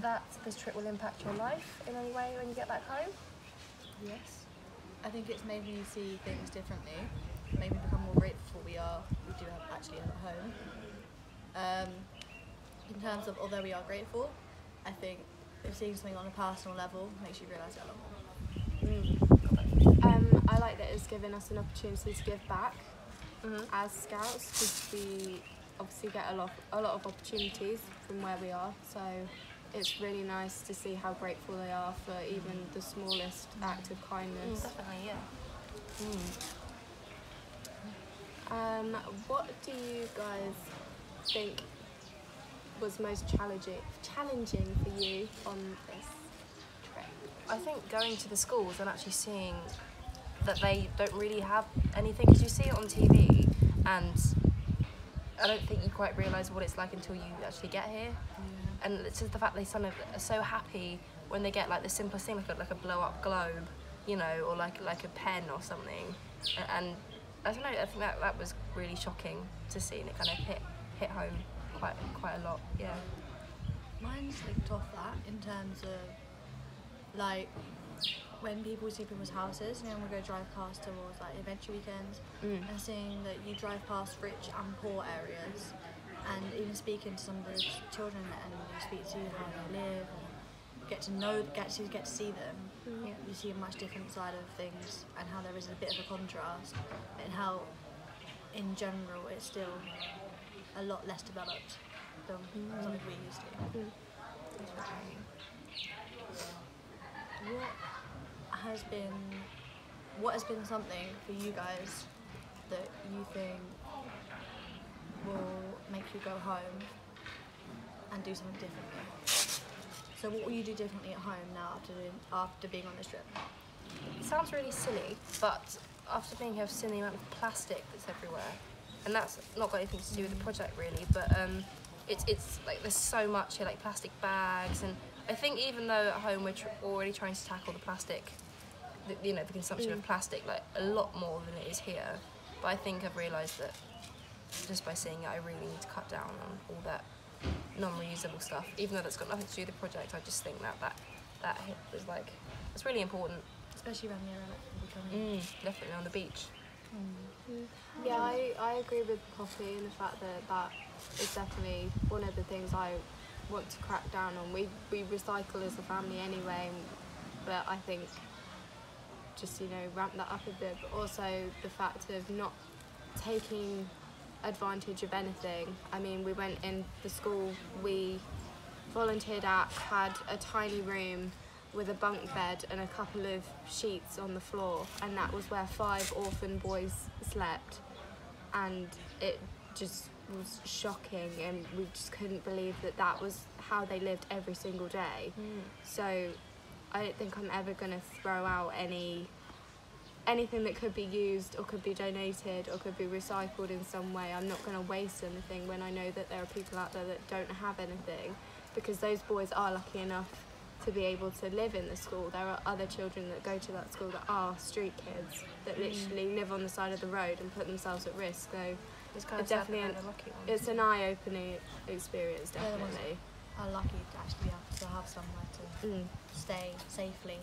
that this trip will impact your life in any way when you get back home? Yes. I think it's made me see things differently, made me become more grateful for what we do have actually at home. In terms of although we are grateful, I think if seeing something on a personal level makes you realise it a lot more. I like that it's given us an opportunity to give back as scouts, because we obviously get a lot of opportunities from where we are, so it's really nice to see how grateful they are for even the smallest act of kindness. Definitely, yeah. What do you guys think was most challenging for you on this trip? I think going to the schools and actually seeing that they don't really have anything, because you see it on TV and I don't think you quite realise what it's like until you actually get here. Yeah. And it's just the fact they sort of are so happy when they get like the simplest thing, like a blow up globe, you know, or like a pen or something. And I don't know, I think that was really shocking to see, and it kind of hit home quite a lot. Yeah. Mine's linked off that in terms of like when people see people's houses, and then we go drive past towards like adventure weekends, and seeing that you drive past rich and poor areas, and even speaking to some of the children, and you speak to how they live, and get to see them. You see a much different side of things, and how there is a bit of a contrast, and how in general it's still a lot less developed than something we used to. What has been something for you guys that you think will make you go home and do something differently? So what will you do differently at home now after being on this trip? It sounds really silly, but after being here, I've seen the amount of plastic that's everywhere, and that's not got anything to do with the project really, but it's like there's so much here, like plastic bags, and I think even though at home we're already trying to tackle the plastic, the consumption of plastic, like a lot more than it is here, but I think I've realised that just by seeing it, I really need to cut down on all that non-reusable stuff, even though that's got nothing to do with the project. I just think that hit was like, it's really important. Especially around the area, definitely on the beach. Yeah, I agree with Poppy in the fact that is definitely one of the things I want to crack down on. We recycle as a family anyway, but I think just, ramp that up a bit, but also the fact of not taking advantage of anything. I mean, we went in the school we volunteered at, had a tiny room with a bunk bed and a couple of sheets on the floor, and that was where 5 orphan boys slept, and it just was shocking, and we just couldn't believe that was how they lived every single day. So I don't think I'm ever going to throw out anything that could be used or could be donated or could be recycled in some way. I'm not going to waste anything when I know that there are people out there that don't have anything, because those boys are lucky enough to be able to live in the school. There are other children that go to that school that are street kids that literally live on the side of the road and put themselves at risk. So It's kind of definitely it's an eye-opening experience, definitely. Are lucky to actually be able to have somewhere to stay safely.